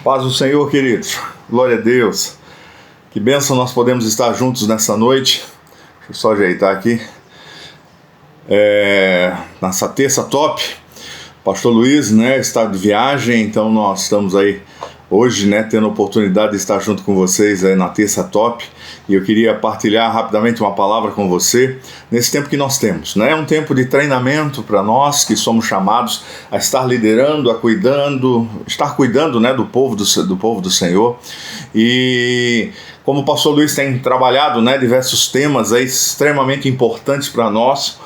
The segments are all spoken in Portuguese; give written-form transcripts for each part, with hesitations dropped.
Paz do Senhor, queridos. Glória a Deus. Que bênção nós podemos estar juntos nessa noite. Deixa eu só ajeitar aqui. Nessa terça top. Pastor Luiz, está de viagem, então nós estamos aí hoje, tendo a oportunidade de estar junto com vocês aí na terça top. E eu queria partilhar rapidamente uma palavra com você nesse tempo que nós temos, É um tempo de treinamento para nós que somos chamados a estar liderando, estar cuidando, do povo do Senhor. E como o pastor Luiz tem trabalhado, diversos temas aí extremamente importantes para nós,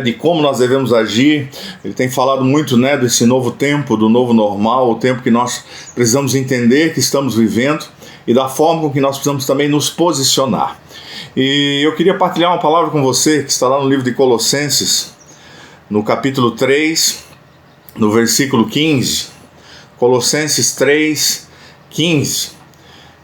de como nós devemos agir. Ele tem falado muito, desse novo tempo, do novo normal, o tempo que nós precisamos entender que estamos vivendo e da forma com que nós precisamos também nos posicionar. E eu queria partilhar uma palavra com você que está lá no livro de Colossenses, no capítulo 3, no versículo 15. Colossenses 3, 15.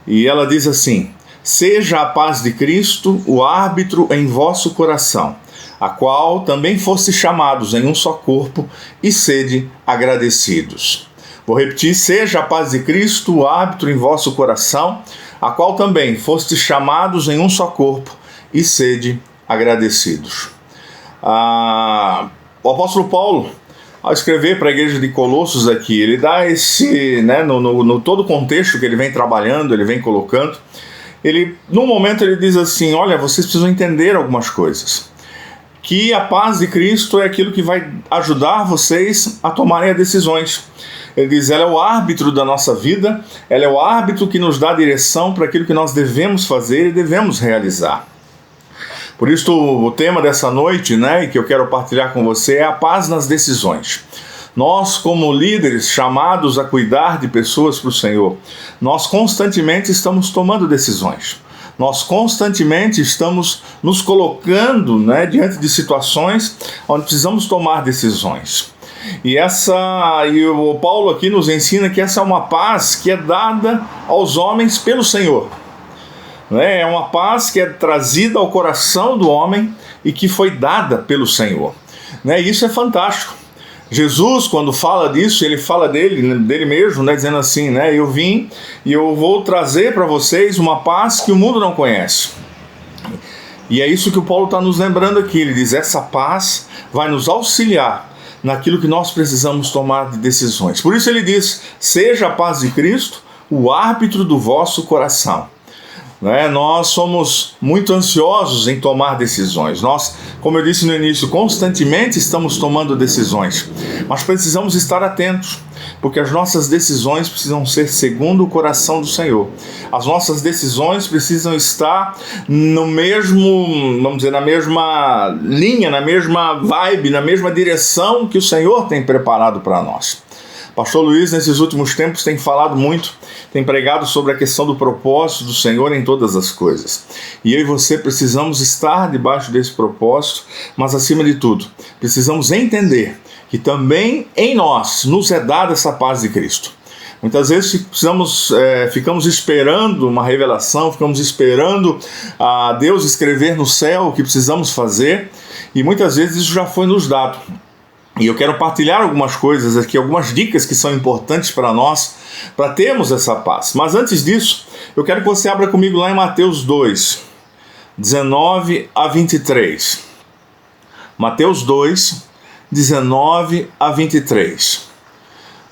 E ela diz assim: seja a paz de Cristo o árbitro em vosso coração, a qual também foste chamados em um só corpo, e sede agradecidos. Vou repetir: seja a paz de Cristo o árbitro em vosso coração, a qual também fostes chamados em um só corpo, e sede agradecidos. O apóstolo Paulo, ao escrever para a igreja de Colossos aqui, ele dá esse, no todo o contexto que ele vem trabalhando, ele vem colocando, num momento ele diz assim: olha, vocês precisam entender algumas coisas. Que a paz de Cristo é aquilo que vai ajudar vocês a tomarem decisões. Ele diz: ela é o árbitro da nossa vida, ela é o árbitro que nos dá direção para aquilo que nós devemos fazer e devemos realizar. Por isso o tema dessa noite, e que eu quero partilhar com você, é a paz nas decisões. Nós, como líderes chamados a cuidar de pessoas para o Senhor, nós constantemente estamos tomando decisões. Nós constantemente estamos nos colocando, diante de situações onde precisamos tomar decisões. E o Paulo aqui nos ensina que essa é uma paz que é dada aos homens pelo Senhor. É uma paz que é trazida ao coração do homem e que foi dada pelo Senhor. Isso é fantástico. Jesus, quando fala disso, ele fala dele mesmo, dizendo assim, eu vim e eu vou trazer para vocês uma paz que o mundo não conhece. E é isso que o Paulo está nos lembrando aqui. Ele diz: essa paz vai nos auxiliar naquilo que nós precisamos tomar de decisões. Por isso ele diz: seja a paz de Cristo o árbitro do vosso coração. Nós somos muito ansiosos em tomar decisões. Nós, como eu disse no início, constantemente estamos tomando decisões, mas precisamos estar atentos, porque as nossas decisões precisam ser segundo o coração do Senhor. As nossas decisões precisam estar no mesmo, na mesma linha, na mesma vibe, na mesma direção que o Senhor tem preparado para nós. Pastor Luiz, nesses últimos tempos, tem falado muito, tem pregado sobre a questão do propósito do Senhor em todas as coisas. E eu e você precisamos estar debaixo desse propósito, mas acima de tudo, precisamos entender que também em nós nos é dada essa paz de Cristo. Muitas vezes ficamos esperando uma revelação, ficamos esperando a Deus escrever no céu o que precisamos fazer, e muitas vezes isso já foi nos dado. E eu quero partilhar algumas coisas aqui, algumas dicas que são importantes para nós, para termos essa paz. Mas antes disso, eu quero que você abra comigo lá em Mateus 2, 19 a 23. Mateus 2, 19 a 23.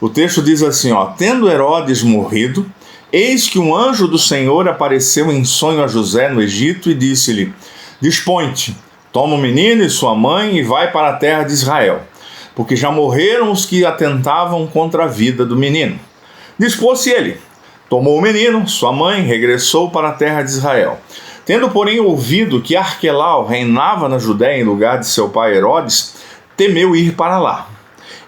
O texto diz assim, tendo Herodes morrido, eis que um anjo do Senhor apareceu em sonho a José no Egito e disse-lhe: dispõe-te, toma o menino e sua mãe e vai para a terra de Israel, porque já morreram os que atentavam contra a vida do menino. Dispôs-se ele, tomou o menino, sua mãe, regressou para a terra de Israel. Tendo, porém, ouvido que Arquelau reinava na Judéia em lugar de seu pai Herodes, temeu ir para lá.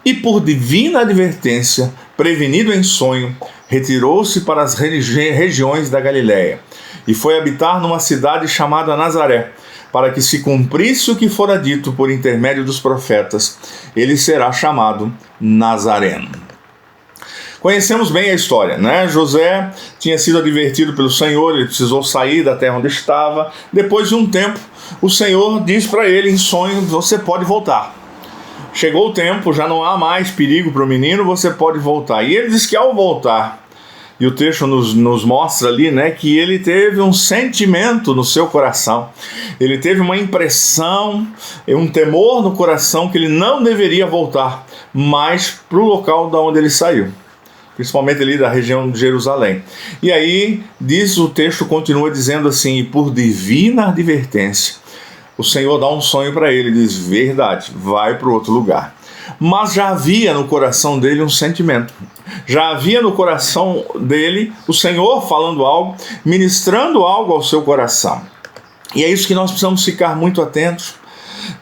E por divina advertência, prevenido em sonho, retirou-se para as regiões da Galiléia, e foi habitar numa cidade chamada Nazaré, para que se cumprisse o que fora dito por intermédio dos profetas: ele será chamado Nazareno. Conhecemos bem a história, José tinha sido advertido pelo Senhor, ele precisou sair da terra onde estava. Depois de um tempo, o Senhor diz para ele em sonho: você pode voltar. Chegou o tempo, já não há mais perigo para o menino, você pode voltar. E ele diz que ao voltar, E o texto nos mostra ali, né, que ele teve um sentimento no seu coração, ele teve uma impressão, um temor no coração que ele não deveria voltar mais para o local da onde ele saiu, principalmente ali da região de Jerusalém. E aí, o texto continua dizendo assim: e por divina advertência, o Senhor dá um sonho para ele, diz: verdade, vai para o outro lugar. Mas já havia no coração dele um sentimento, já havia no coração dele o Senhor falando algo, ministrando algo ao seu coração. E é isso que nós precisamos ficar muito atentos,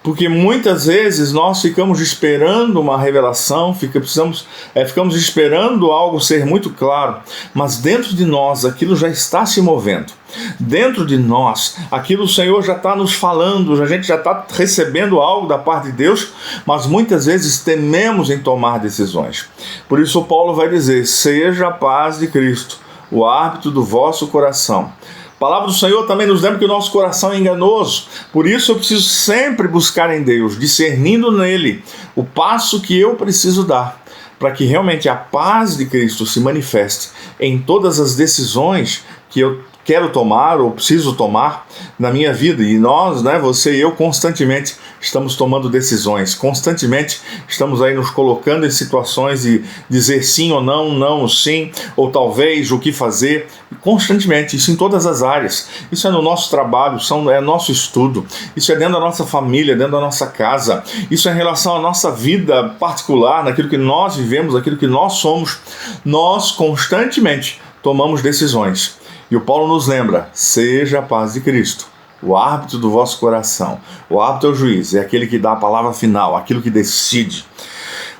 porque muitas vezes nós ficamos esperando uma revelação, ficamos esperando algo ser muito claro, mas dentro de nós aquilo já está se movendo. Dentro de nós, aquilo o Senhor já está nos falando, a gente já está recebendo algo da parte de Deus, mas muitas vezes tememos em tomar decisões. Por isso Paulo vai dizer: seja a paz de Cristo o árbitro do vosso coração. A palavra do Senhor também nos lembra que o nosso coração é enganoso. Por isso eu preciso sempre buscar em Deus, discernindo nele o passo que eu preciso dar, para que realmente a paz de Cristo se manifeste em todas as decisões que eu quero tomar ou preciso tomar na minha vida. E nós, você e eu, constantemente estamos tomando decisões, constantemente estamos aí nos colocando em situações de dizer sim ou não, não ou sim, ou talvez, o que fazer, constantemente, isso em todas as áreas. Isso é no nosso trabalho, é nosso estudo, isso é dentro da nossa família, dentro da nossa casa, isso é em relação à nossa vida particular, naquilo que nós vivemos, naquilo que nós somos. Nós constantemente tomamos decisões. E o Paulo nos lembra: seja a paz de Cristo o árbitro do vosso coração. O árbitro é o juiz, é aquele que dá a palavra final, aquilo que decide.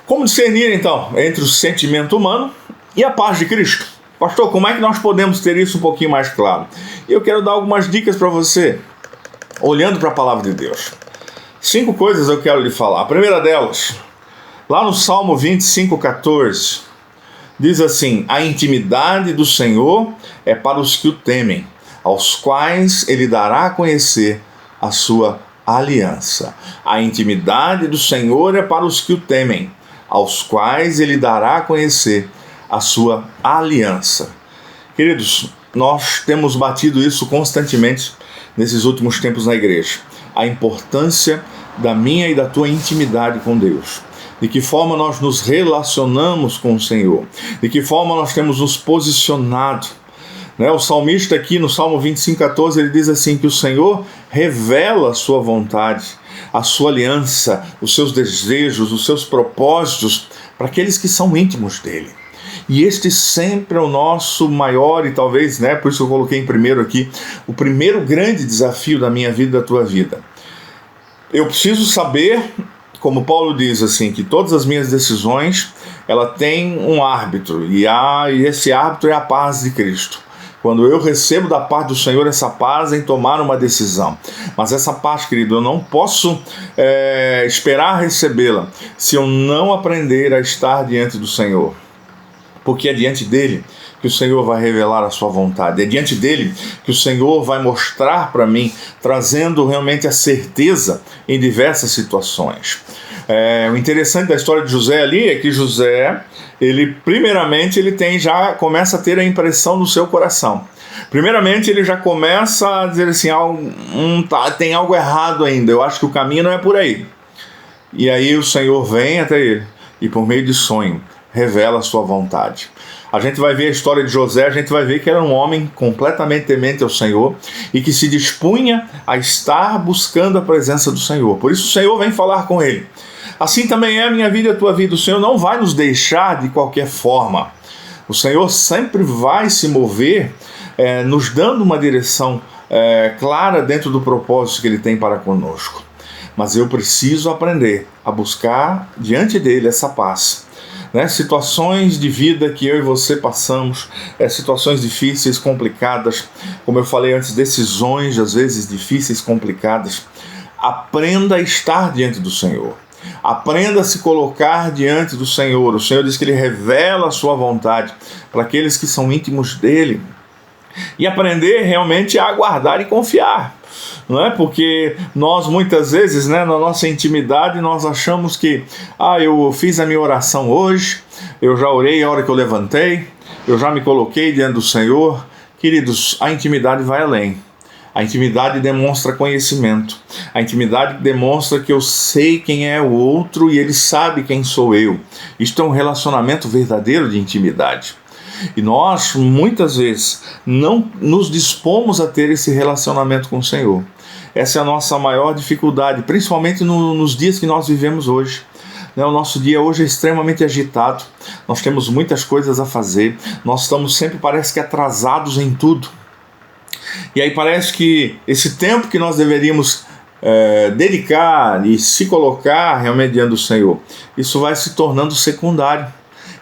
Como discernir, então, entre o sentimento humano e a paz de Cristo? Pastor, como é que nós podemos ter isso um pouquinho mais claro? Eu quero dar algumas dicas para você, olhando para a palavra de Deus. 5 coisas eu quero lhe falar. A primeira delas, lá no Salmo 25:14, diz assim: a intimidade do Senhor é para os que o temem, aos quais ele dará a conhecer a sua aliança. A intimidade do Senhor é para os que o temem, aos quais ele dará a conhecer a sua aliança. Queridos, nós temos batido isso constantemente nesses últimos tempos na igreja. A importância da minha e da tua intimidade com Deus. De que forma nós nos relacionamos com o Senhor. De que forma nós temos nos posicionado. O salmista aqui no Salmo 25:14, ele diz assim, que o Senhor revela a sua vontade, a sua aliança, os seus desejos, os seus propósitos para aqueles que são íntimos dele. E este sempre é o nosso maior e talvez, por isso eu coloquei em primeiro aqui, o primeiro grande desafio da minha vida e da tua vida. Eu preciso saber, como Paulo diz assim, que todas as minhas decisões, ela tem um árbitro, e esse árbitro é a paz de Cristo. Quando eu recebo da parte do Senhor essa paz em tomar uma decisão. Mas essa paz, querido, eu não posso esperar recebê-la se eu não aprender a estar diante do Senhor. Porque é diante dele que o Senhor vai revelar a sua vontade. É diante dele que o Senhor vai mostrar para mim, trazendo realmente a certeza em diversas situações. O interessante da história de José ali é que José, primeiramente, já começa a ter a impressão no seu coração. Primeiramente, ele já começa a dizer assim, tem algo errado ainda, eu acho que o caminho não é por aí. E aí o Senhor vem até ele e, por meio de sonho, revela a sua vontade. A gente vai ver a história de José, a gente vai ver que era um homem completamente temente ao Senhor e que se dispunha a estar buscando a presença do Senhor. Por isso o Senhor vem falar com ele. Assim também é a minha vida e a tua vida. O Senhor não vai nos deixar de qualquer forma. O Senhor sempre vai se mover, nos dando uma direção clara dentro do propósito que Ele tem para conosco. Mas eu preciso aprender a buscar diante dEle essa paz. Situações de vida que eu e você passamos, situações difíceis, complicadas, como eu falei antes, decisões às vezes difíceis, complicadas. Aprenda a estar diante do Senhor. Aprenda a se colocar diante do Senhor. O Senhor diz que Ele revela a sua vontade para aqueles que são íntimos dEle. E aprender realmente a aguardar e confiar. Não é? Porque nós muitas vezes, na nossa intimidade, nós achamos que eu fiz a minha oração hoje, eu já orei a hora que eu levantei, eu já me coloquei diante do Senhor. Queridos, a intimidade vai além. A intimidade demonstra conhecimento. A intimidade demonstra que eu sei quem é o outro e ele sabe quem sou eu. Isto é um relacionamento verdadeiro de intimidade. E nós, muitas vezes, não nos dispomos a ter esse relacionamento com o Senhor. Essa é a nossa maior dificuldade, principalmente nos dias que nós vivemos hoje. O nosso dia hoje é extremamente agitado, nós temos muitas coisas a fazer, nós estamos sempre, parece que, atrasados em tudo. E aí parece que esse tempo que nós deveríamos dedicar e se colocar realmente diante do Senhor, isso vai se tornando secundário.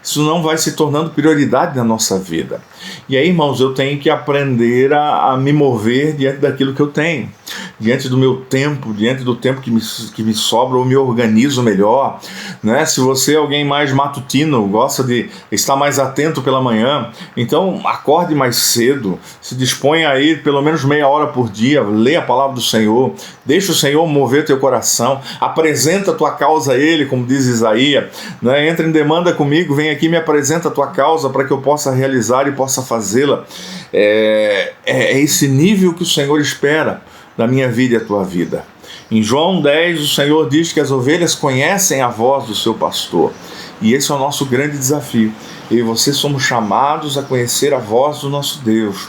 Isso não vai se tornando prioridade na nossa vida. E aí, irmãos, eu tenho que aprender a me mover diante daquilo que eu tenho, diante do meu tempo, diante do tempo que me sobra, ou me organizo melhor, né? Se você é alguém mais matutino, gosta de estar mais atento pela manhã, então acorde mais cedo, se disponha a ir pelo menos meia hora por dia, lê a palavra do Senhor, deixa o Senhor mover teu coração, apresenta a tua causa a Ele, como diz Isaías, né? Entra em demanda comigo, vem aqui, me apresenta a tua causa para que eu possa realizar e possa fazê-la. É esse nível que o Senhor espera da minha vida e a tua vida. Em João 10, o Senhor diz que as ovelhas conhecem a voz do seu pastor. E esse é o nosso grande desafio. Eu e você somos chamados a conhecer a voz do nosso Deus,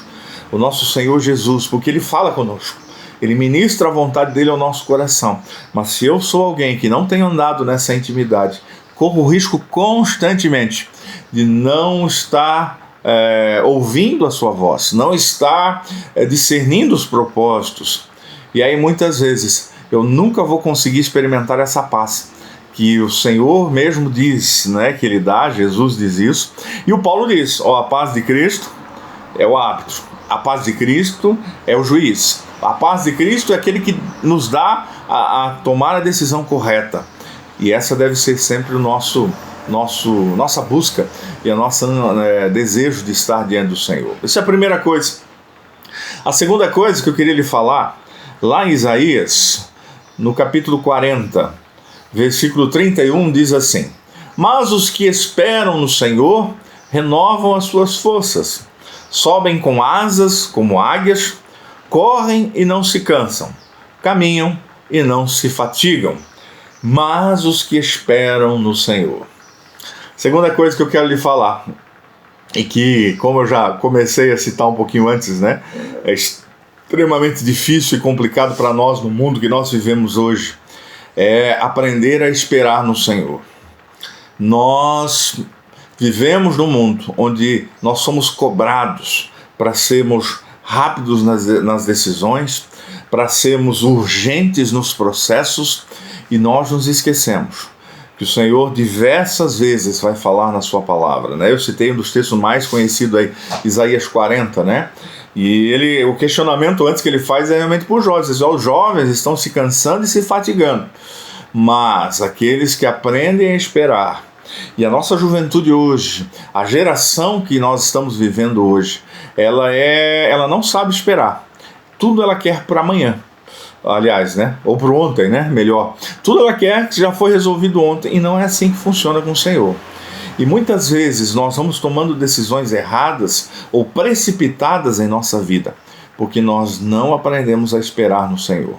o nosso Senhor Jesus, porque Ele fala conosco. Ele ministra a vontade dele ao nosso coração. Mas se eu sou alguém que não tem andado nessa intimidade, corro o risco constantemente de não estar ouvindo a sua voz, não estar discernindo os propósitos. E aí muitas vezes eu nunca vou conseguir experimentar essa paz que o Senhor mesmo diz, né, que Ele dá. Jesus diz isso. E o Paulo diz, a paz de Cristo é o árbitro, a paz de Cristo é o juiz, a paz de Cristo é aquele que nos dá a tomar a decisão correta. E essa deve ser sempre o nossa busca e o nosso desejo de estar diante do Senhor. Essa é a primeira coisa. A segunda coisa que eu queria lhe falar, lá em Isaías, no capítulo 40, versículo 31, diz assim: mas os que esperam no Senhor renovam as suas forças, sobem com asas como águias, correm e não se cansam, caminham e não se fatigam. Mas os que esperam no Senhor. Segunda coisa que eu quero lhe falar, e que, como eu já comecei a citar um pouquinho antes, né, é extremamente difícil e complicado para nós no mundo que nós vivemos hoje, é aprender a esperar no Senhor. Nós vivemos num mundo onde nós somos cobrados para sermos rápidos nas decisões, para sermos urgentes nos processos, e nós nos esquecemos que o Senhor diversas vezes vai falar na sua palavra, né? Eu citei um dos textos mais conhecidos aí, Isaías 40, né? E o questionamento antes que ele faz é realmente para os jovens. Os jovens estão se cansando e se fatigando, mas aqueles que aprendem a esperar, e a nossa juventude hoje, a geração que nós estamos vivendo hoje, ela não sabe esperar. Tudo ela quer para amanhã. Aliás, né? Ou para ontem, né? Melhor. Tudo ela quer que já foi resolvido ontem, e não é assim que funciona com o Senhor. E muitas vezes nós vamos tomando decisões erradas ou precipitadas em nossa vida, porque nós não aprendemos a esperar no Senhor.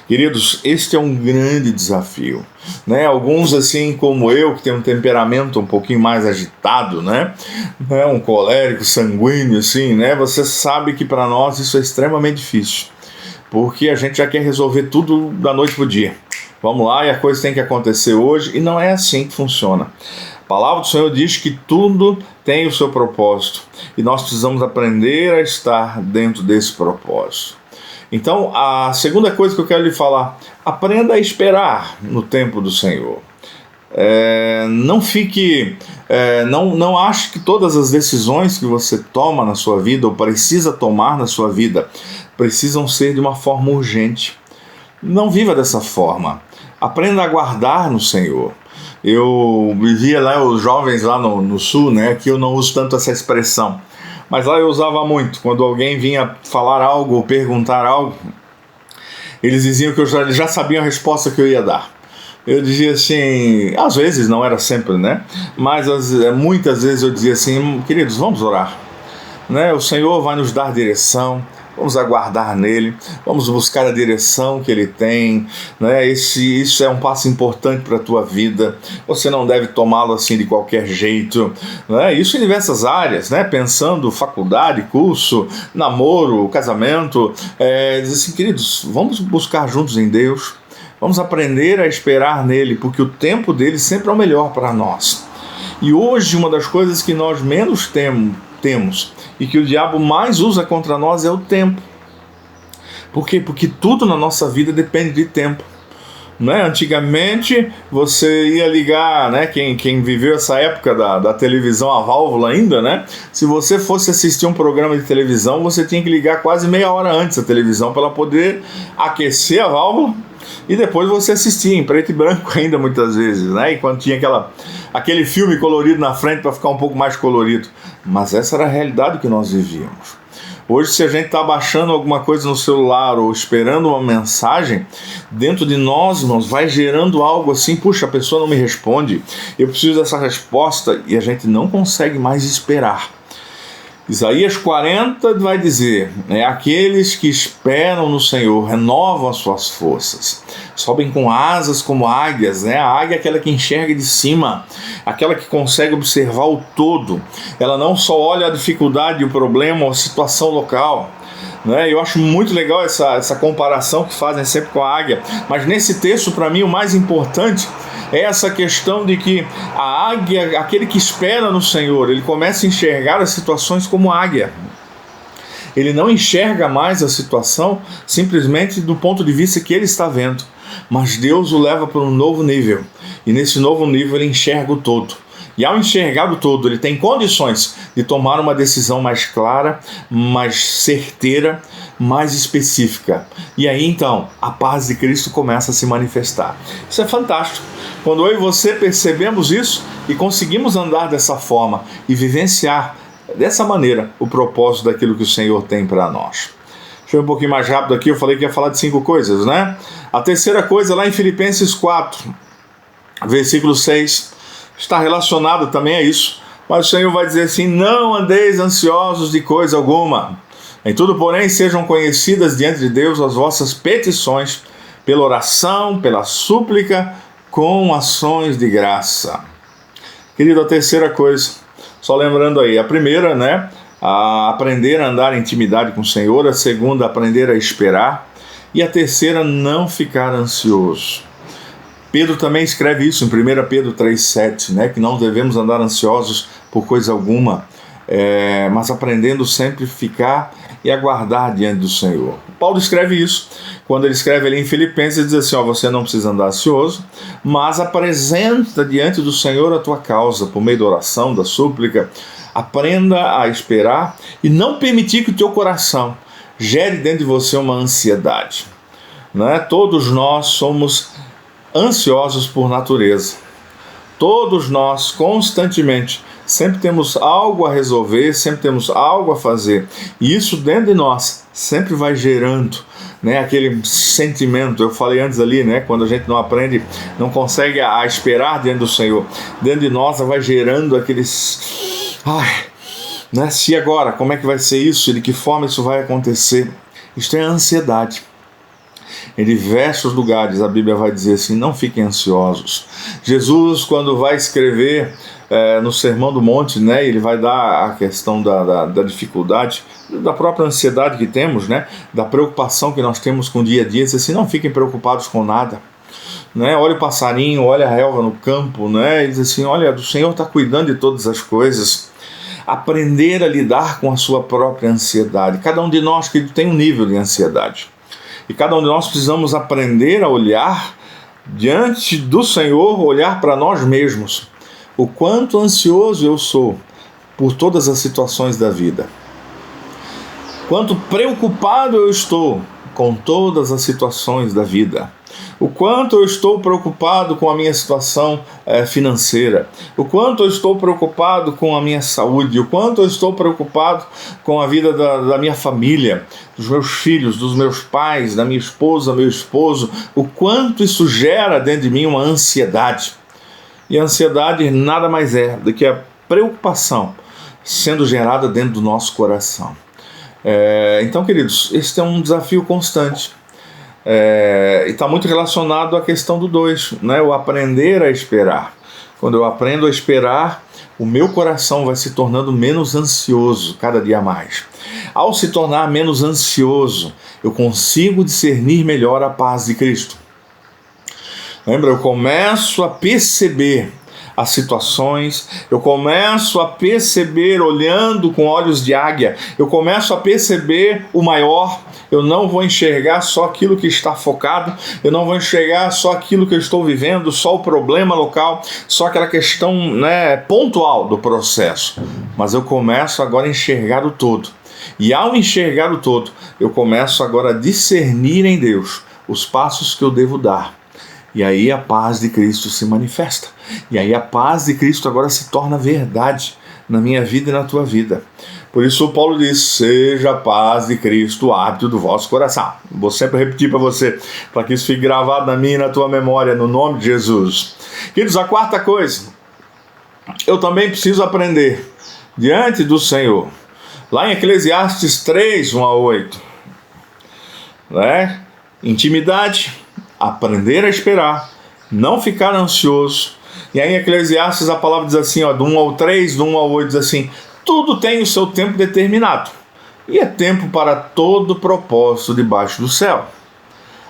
Queridos, este é um grande desafio, né? Alguns, assim como eu, que tem um temperamento um pouquinho mais agitado, né? Um colérico, sanguíneo, assim, né? Você sabe que para nós isso é extremamente difícil, porque a gente já quer resolver tudo da noite para o dia. Vamos lá, e a coisa tem que acontecer hoje, e não é assim que funciona. A palavra do Senhor diz que tudo tem o seu propósito, e nós precisamos aprender a estar dentro desse propósito. Então, a segunda coisa que eu quero lhe falar, aprenda a esperar no tempo do Senhor. Não ache que todas as decisões que você toma na sua vida, ou precisa tomar na sua vida, precisam ser de uma forma urgente. Não viva dessa forma. Aprenda a aguardar no Senhor. Eu vivia lá, os jovens lá no sul, né? Aqui eu não uso tanto essa expressão, mas lá eu usava muito. Quando alguém vinha falar algo ou perguntar algo, eles diziam que eu já sabiam a resposta que eu ia dar. eu dizia assim, às vezes, não era sempre, né? Mas muitas vezes eu dizia assim, queridos, vamos orar, né? O Senhor vai nos dar direção, vamos aguardar nele, vamos buscar a direção que ele tem, né? Isso é um passo importante para a tua vida, você não deve tomá-lo assim de qualquer jeito, né? Isso em diversas áreas, né? Pensando faculdade, curso, namoro, casamento, diz assim, queridos, vamos buscar juntos em Deus, vamos aprender a esperar nele, porque o tempo dele sempre é o melhor para nós. E hoje uma das coisas que nós menos temos e que o diabo mais usa contra nós é o tempo. Por quê? Porque tudo na nossa vida depende de tempo, né? Antigamente você ia ligar, né? Quem viveu essa época da televisão a válvula ainda, né? Se você fosse assistir um programa de televisão, você tinha que ligar quase meia hora antes a televisão para ela poder aquecer a válvula e depois você assistia em preto e branco ainda muitas vezes, né? E quando tinha aquele filme colorido na frente para ficar um pouco mais colorido. Mas essa era a realidade que nós vivíamos. Hoje, se a gente está baixando alguma coisa no celular ou esperando uma mensagem, dentro de nós, irmãos, vai gerando algo assim, puxa, a pessoa não me responde, eu preciso dessa resposta, e a gente não consegue mais esperar. Isaías 40 vai dizer, aqueles que esperam no Senhor renovam as suas forças, sobem com asas como águias, né? A águia é aquela que enxerga de cima, aquela que consegue observar o todo, ela não só olha a dificuldade, o problema, a situação local, né? Eu acho muito legal essa comparação que fazem sempre com a águia, mas nesse texto, para mim, o mais importante é essa questão de que a águia, aquele que espera no Senhor, ele começa a enxergar as situações como águia. Ele não enxerga mais a situação simplesmente do ponto de vista que ele está vendo, mas Deus o leva para um novo nível, e nesse novo nível ele enxerga o todo. E ao enxergar o todo, ele tem condições de tomar uma decisão mais clara, mais certeira, mais específica. E aí então, a paz de Cristo começa a se manifestar. Isso é fantástico. Quando eu e você percebemos isso e conseguimos andar dessa forma e vivenciar dessa maneira o propósito daquilo que o Senhor tem para nós. Deixa eu ir um pouquinho mais rápido aqui, eu falei que ia falar de 5 coisas, né? A terceira coisa, lá em Filipenses 4, versículo 6, está relacionado também a isso, mas o Senhor vai dizer assim, não andeis ansiosos de coisa alguma, em tudo, porém, sejam conhecidas diante de Deus as vossas petições, pela oração, pela súplica, com ações de graça. Querido, a terceira coisa, só lembrando aí, a primeira, né, a aprender a andar em intimidade com o Senhor, a segunda, aprender a esperar, e a terceira, não ficar ansioso. Pedro também escreve isso em 1 Pedro 3,7, né, que não devemos andar ansiosos por coisa alguma, mas aprendendo sempre ficar e aguardar diante do Senhor. Paulo escreve isso, quando ele escreve ali em Filipenses, ele diz assim, você não precisa andar ansioso, mas apresenta diante do Senhor a tua causa, por meio da oração, da súplica, aprenda a esperar e não permitir que o teu coração gere dentro de você uma ansiedade. Né? Todos nós somos ansiosos por natureza. Todos nós, constantemente, sempre temos algo a resolver, sempre temos algo a fazer. E isso dentro de nós sempre vai gerando, né, aquele sentimento. Eu falei antes ali, né, quando a gente não aprende, não consegue a esperar diante do Senhor. Dentro de nós vai gerando aqueles... né, se agora, como é que vai ser isso? De que forma isso vai acontecer? Isto é ansiedade. Em diversos lugares a Bíblia vai dizer assim, não fiquem ansiosos. Jesus, quando vai escrever no Sermão do Monte, né, ele vai dar a questão da dificuldade, da própria ansiedade que temos, né, da preocupação que nós temos com o dia a dia, diz assim, não fiquem preocupados com nada. Né, olha o passarinho, olha a relva no campo, né, ele diz assim, olha, o Senhor está cuidando de todas as coisas. Aprender a lidar com a sua própria ansiedade. Cada um de nós que tem um nível de ansiedade. E cada um de nós precisamos aprender a olhar diante do Senhor, olhar para nós mesmos. O quanto ansioso eu sou por todas as situações da vida. Quanto preocupado eu estou com todas as situações da vida. O quanto eu estou preocupado com a minha situação financeira, o quanto eu estou preocupado com a minha saúde, o quanto eu estou preocupado com a vida da minha família, dos meus filhos, dos meus pais, da minha esposa, meu esposo, o quanto isso gera dentro de mim uma ansiedade. E a ansiedade nada mais é do que a preocupação sendo gerada dentro do nosso coração. Então, queridos, este é um desafio constante. E está muito relacionado à questão do 2, né? O aprender a esperar. Quando eu aprendo a esperar, o meu coração vai se tornando menos ansioso cada dia mais. Ao se tornar menos ansioso, eu consigo discernir melhor a paz de Cristo. Lembra, eu começo a perceber as situações, eu começo a perceber, olhando com olhos de águia, eu começo a perceber o maior. Eu não vou enxergar só aquilo que está focado, eu não vou enxergar só aquilo que eu estou vivendo, só o problema local, só aquela questão, né, pontual do processo. Mas eu começo agora a enxergar o todo. E ao enxergar o todo, eu começo agora a discernir em Deus os passos que eu devo dar. E aí a paz de Cristo se manifesta. E aí a paz de Cristo agora se torna verdade na minha vida e na tua vida. Por isso o Paulo diz: seja a paz de Cristo o hábito do vosso coração. Vou sempre repetir para você, para que isso fique gravado na minha e na tua memória, no nome de Jesus. Queridos, a quarta coisa, eu também preciso aprender diante do Senhor. Lá em Eclesiastes 3, 1-8, né? Intimidade, aprender a esperar, não ficar ansioso. E aí em Eclesiastes a palavra diz assim, do 1-3, do 1-8, diz assim: tudo tem o seu tempo determinado, e é tempo para todo propósito debaixo do céu.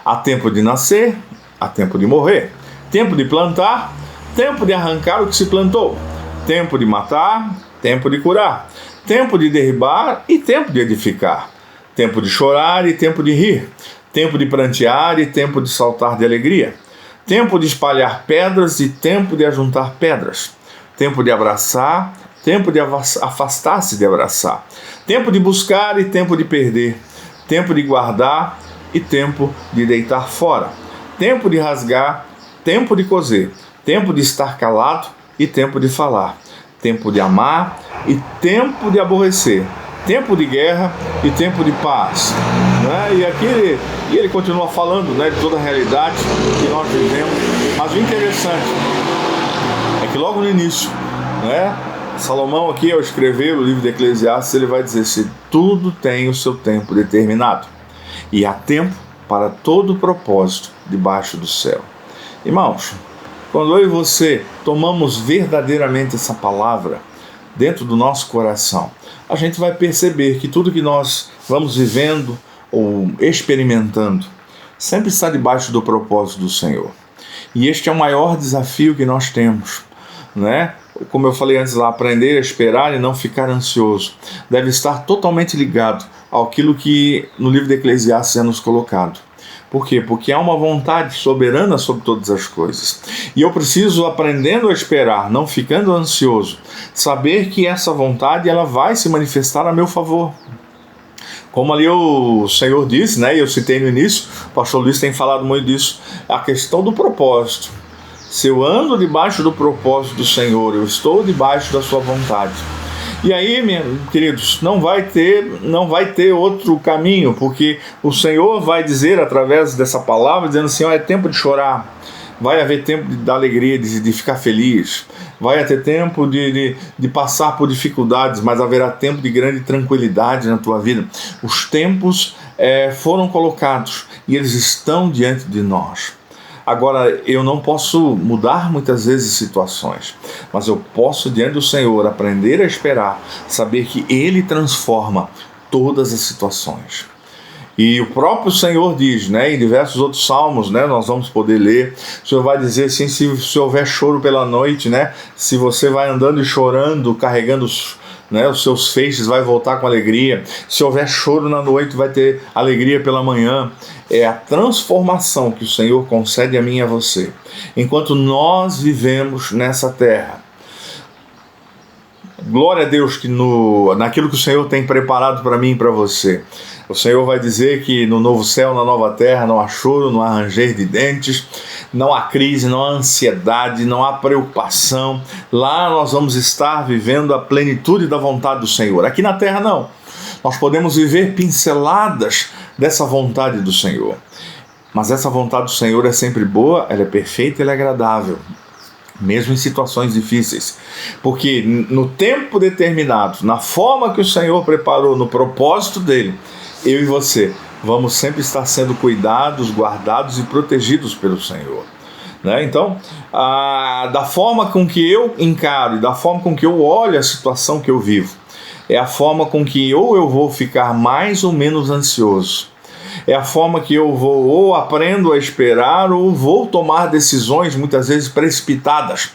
Há tempo de nascer, há tempo de morrer, tempo de plantar, tempo de arrancar o que se plantou, tempo de matar, tempo de curar, tempo de derribar e tempo de edificar, tempo de chorar e tempo de rir, tempo de prantear e tempo de saltar de alegria, tempo de espalhar pedras e tempo de ajuntar pedras, tempo de abraçar, tempo de afastar-se de abraçar, tempo de buscar e tempo de perder, tempo de guardar e tempo de deitar fora, tempo de rasgar, tempo de coser, tempo de estar calado e tempo de falar, tempo de amar e tempo de aborrecer, tempo de guerra e tempo de paz. Né? E aqui ele continua falando, né, de toda a realidade que nós vivemos. Mas o interessante é que logo no início, né, Salomão aqui, ao escrever o livro de Eclesiastes, ele vai dizer: se tudo tem o seu tempo determinado, e há tempo para todo propósito debaixo do céu. Irmãos, quando eu e você tomamos verdadeiramente essa palavra dentro do nosso coração, a gente vai perceber que tudo que nós vamos vivendo ou experimentando sempre está debaixo do propósito do Senhor. E este é o maior desafio que nós temos, né? Como eu falei antes lá, aprender a esperar e não ficar ansioso deve estar totalmente ligado àquilo que no livro de Eclesiastes é nos colocado. Por quê? Porque há uma vontade soberana sobre todas as coisas. E eu preciso, aprendendo a esperar, não ficando ansioso, saber que essa vontade ela vai se manifestar a meu favor. Como ali o Senhor disse, né, e eu citei no início, o pastor Luiz tem falado muito disso, a questão do propósito. Se eu ando debaixo do propósito do Senhor, eu estou debaixo da sua vontade. E aí, meus queridos, não vai ter outro caminho, porque o Senhor vai dizer através dessa palavra, dizendo assim: é tempo de chorar, vai haver tempo da alegria, de ficar feliz, vai ter tempo de passar por dificuldades, mas haverá tempo de grande tranquilidade na tua vida. Os tempos foram colocados e eles estão diante de nós. Agora, eu não posso mudar muitas vezes situações, mas eu posso, diante do Senhor, aprender a esperar, saber que Ele transforma todas as situações. E o próprio Senhor diz, né, em diversos outros salmos, né, nós vamos poder ler, o Senhor vai dizer assim: se houver choro pela noite, né, se você vai andando e chorando, carregando os seus feixes, vai voltar com alegria. Se houver choro na noite, vai ter alegria pela manhã. É a transformação que o Senhor concede a mim e a você. Enquanto nós vivemos nessa terra, glória a Deus que naquilo que o Senhor tem preparado para mim e para você. O Senhor vai dizer que no novo céu, na nova terra, não há choro, não há ranger de dentes, não há crise, não há ansiedade, não há preocupação. Lá nós vamos estar vivendo a plenitude da vontade do Senhor. Aqui na terra não. Nós podemos viver pinceladas dessa vontade do Senhor. Mas essa vontade do Senhor é sempre boa, ela é perfeita, ela é agradável. Mesmo em situações difíceis, porque no tempo determinado, na forma que o Senhor preparou, no propósito dele, eu e você vamos sempre estar sendo cuidados, guardados e protegidos pelo Senhor, né? Então, da forma com que eu encaro e da forma com que eu olho a situação que eu vivo, é a forma com que ou eu vou ficar mais ou menos ansioso, é a forma que eu vou ou aprendo a esperar ou vou tomar decisões muitas vezes precipitadas.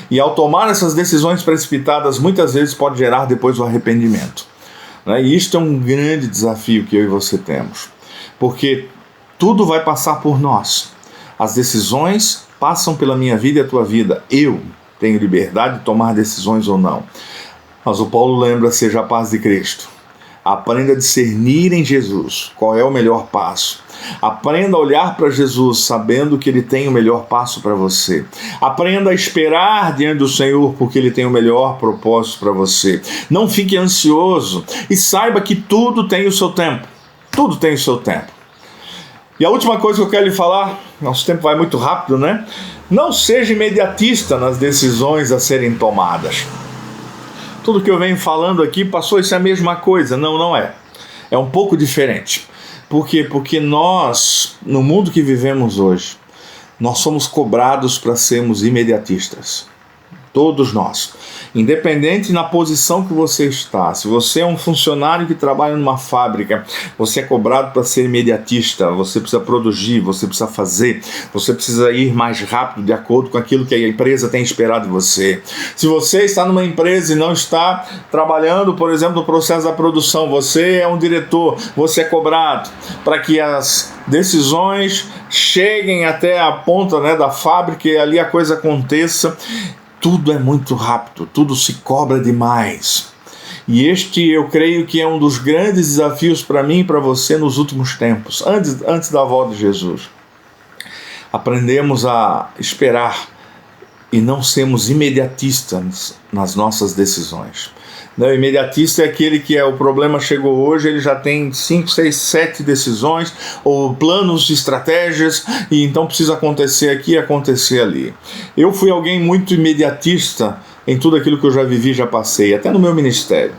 E ao tomar essas decisões precipitadas, muitas vezes pode gerar depois o arrependimento, né? E isto é um grande desafio que eu e você temos, porque tudo vai passar por nós. As decisões passam pela minha vida e a tua vida. Eu tenho liberdade de tomar decisões ou não. Mas o Paulo lembra: seja a paz de Cristo. Aprenda a discernir em Jesus qual é o melhor passo. Aprenda a olhar para Jesus sabendo que Ele tem o melhor passo para você. Aprenda a esperar diante do Senhor porque Ele tem o melhor propósito para você. Não fique ansioso e saiba que tudo tem o seu tempo. Tudo tem o seu tempo. E a última coisa que eu quero lhe falar, nosso tempo vai muito rápido, né? Não seja imediatista nas decisões a serem tomadas. Tudo que eu venho falando aqui, passou, isso é a mesma coisa. Não, não é. É um pouco diferente. Por quê? Porque nós, no mundo que vivemos hoje, nós somos cobrados para sermos imediatistas. Todos nós. Independente na posição que você está, se você é um funcionário que trabalha numa fábrica, você é cobrado para ser imediatista, você precisa produzir, você precisa fazer, você precisa ir mais rápido de acordo com aquilo que a empresa tem esperado de você. Se você está numa empresa e não está trabalhando, por exemplo, no processo da produção, você é um diretor, você é cobrado para que as decisões cheguem até a ponta, né, da fábrica e ali a coisa aconteça. Tudo é muito rápido, tudo se cobra demais. E este, eu creio que é um dos grandes desafios para mim e para você nos últimos tempos, antes da volta de Jesus. Aprendemos a esperar e não sermos imediatistas nas nossas decisões. O imediatista é aquele que o problema chegou hoje, ele já tem 5, 6, 7 decisões ou planos de estratégias e então precisa acontecer aqui e acontecer ali. Eu fui alguém muito imediatista em tudo aquilo que eu já vivi, já passei, até no meu ministério,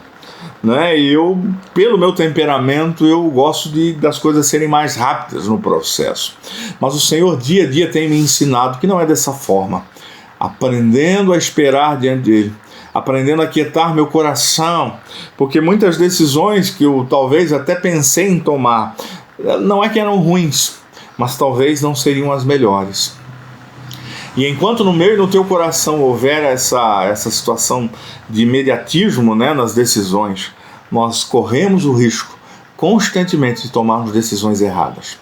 né? Eu, pelo meu temperamento, eu gosto das coisas serem mais rápidas no processo. Mas o Senhor dia a dia tem me ensinado que não é dessa forma, aprendendo a esperar diante dele, aprendendo a aquietar meu coração, porque muitas decisões que eu talvez até pensei em tomar, não é que eram ruins, mas talvez não seriam as melhores. E enquanto no meu e no teu coração houver essa situação de imediatismo, né, nas decisões, nós corremos o risco constantemente de tomarmos decisões erradas.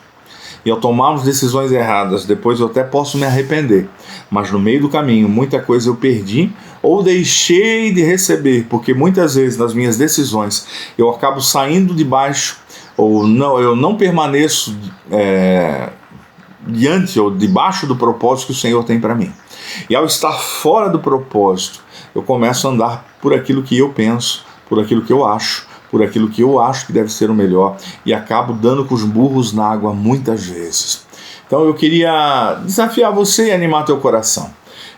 E ao tomarmos decisões erradas, depois eu até posso me arrepender, mas no meio do caminho muita coisa eu perdi ou deixei de receber, porque muitas vezes nas minhas decisões eu acabo saindo de baixo, ou não, eu não permaneço diante ou debaixo do propósito que o Senhor tem para mim. E ao estar fora do propósito, eu começo a andar por aquilo que eu penso, por aquilo que eu acho, por aquilo que eu acho que deve ser o melhor, e acabo dando com os burros na água muitas vezes. Então eu queria desafiar você e animar teu coração.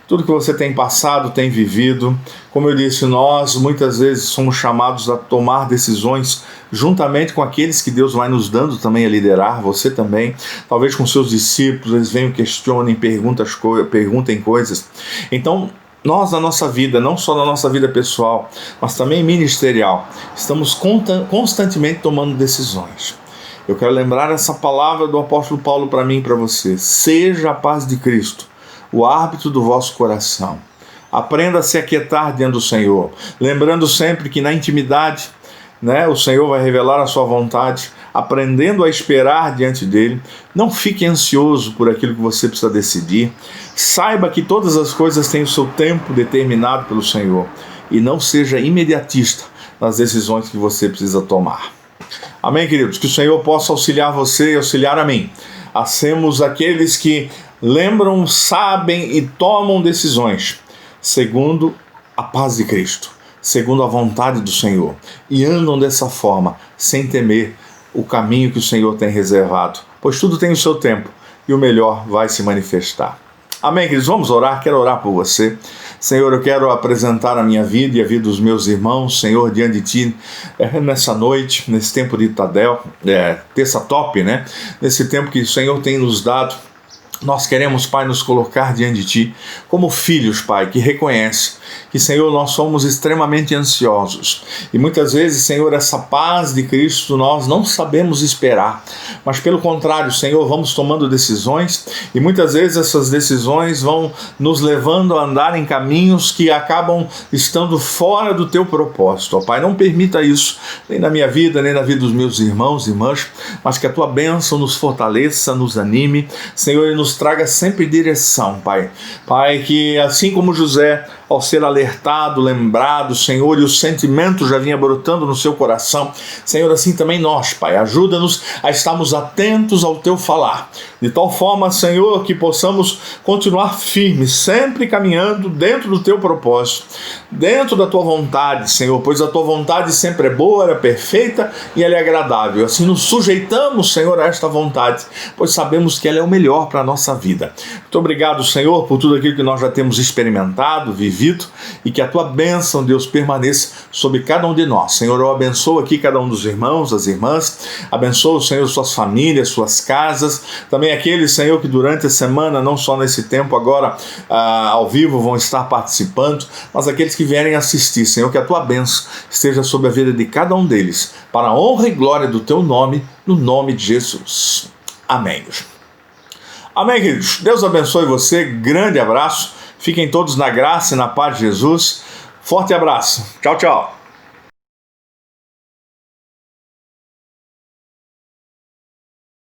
Tudo que você tem passado, tem vivido, como eu disse, nós muitas vezes somos chamados a tomar decisões juntamente com aqueles que Deus vai nos dando também a liderar, você também, talvez com seus discípulos, eles venham, questionem, perguntem coisas. Então, nós na nossa vida, não só na nossa vida pessoal, mas também ministerial, estamos constantemente tomando decisões. Eu quero lembrar essa palavra do apóstolo Paulo para mim e para você. Seja a paz de Cristo o árbitro do vosso coração. Aprenda a se aquietar diante do Senhor, lembrando sempre que na intimidade, né, o Senhor vai revelar a sua vontade, aprendendo a esperar diante dele. Não fique ansioso por aquilo que você precisa decidir. Saiba que todas as coisas têm o seu tempo determinado pelo Senhor. e não seja imediatista nas decisões que você precisa tomar. Amém, queridos? Que o Senhor possa auxiliar você e auxiliar a mim a sermos aqueles que lembram, sabem e tomam decisões segundo a paz de Cristo, segundo a vontade do Senhor, e andam dessa forma, sem temer o caminho que o Senhor tem reservado, pois tudo tem o seu tempo e o melhor vai se manifestar. Amém, queridos? Vamos orar. Quero orar por você. Senhor, eu quero apresentar a minha vida e a vida dos meus irmãos, Senhor, diante de Ti, nessa noite, nesse tempo de Tadel, terça top, né? Nesse tempo que o Senhor tem nos dado. Nós queremos, Pai, nos colocar diante de Ti como filhos, Pai, que reconhece que, Senhor, nós somos extremamente ansiosos. E muitas vezes, Senhor, essa paz de Cristo nós não sabemos esperar. Mas, pelo contrário, Senhor, vamos tomando decisões e muitas vezes essas decisões vão nos levando a andar em caminhos que acabam estando fora do Teu propósito. Ó, Pai, não permita isso, nem na minha vida, nem na vida dos meus irmãos e irmãs, mas que a Tua bênção nos fortaleça, nos anime, Senhor, e nos traga sempre direção, Pai. Pai, que assim como José, ao ser alertado, lembrado, Senhor, e o sentimento já vinha brotando no seu coração, Senhor, assim também nós, Pai, ajuda-nos a estarmos atentos ao Teu falar, de tal forma, Senhor, que possamos continuar firmes, sempre caminhando dentro do Teu propósito, dentro da Tua vontade, Senhor, pois a Tua vontade sempre é boa, é perfeita e ela é agradável. Assim nos sujeitamos, Senhor, a esta vontade, pois sabemos que ela é o melhor para a nossa vida. Muito obrigado, Senhor, por tudo aquilo que nós já temos experimentado, vivido, e que a Tua bênção, Deus, permaneça sobre cada um de nós. Senhor, eu abençoo aqui cada um dos irmãos, das irmãs, abençoo, Senhor, suas famílias, suas casas, também aqueles, Senhor, que durante a semana, não só nesse tempo agora ao vivo vão estar participando, mas aqueles que vierem assistir, Senhor, que a Tua bênção esteja sobre a vida de cada um deles, para a honra e glória do Teu nome, no nome de Jesus. Amém. Amém, queridos. Deus abençoe você, grande abraço, fiquem todos na graça e na paz de Jesus, forte abraço, tchau, tchau.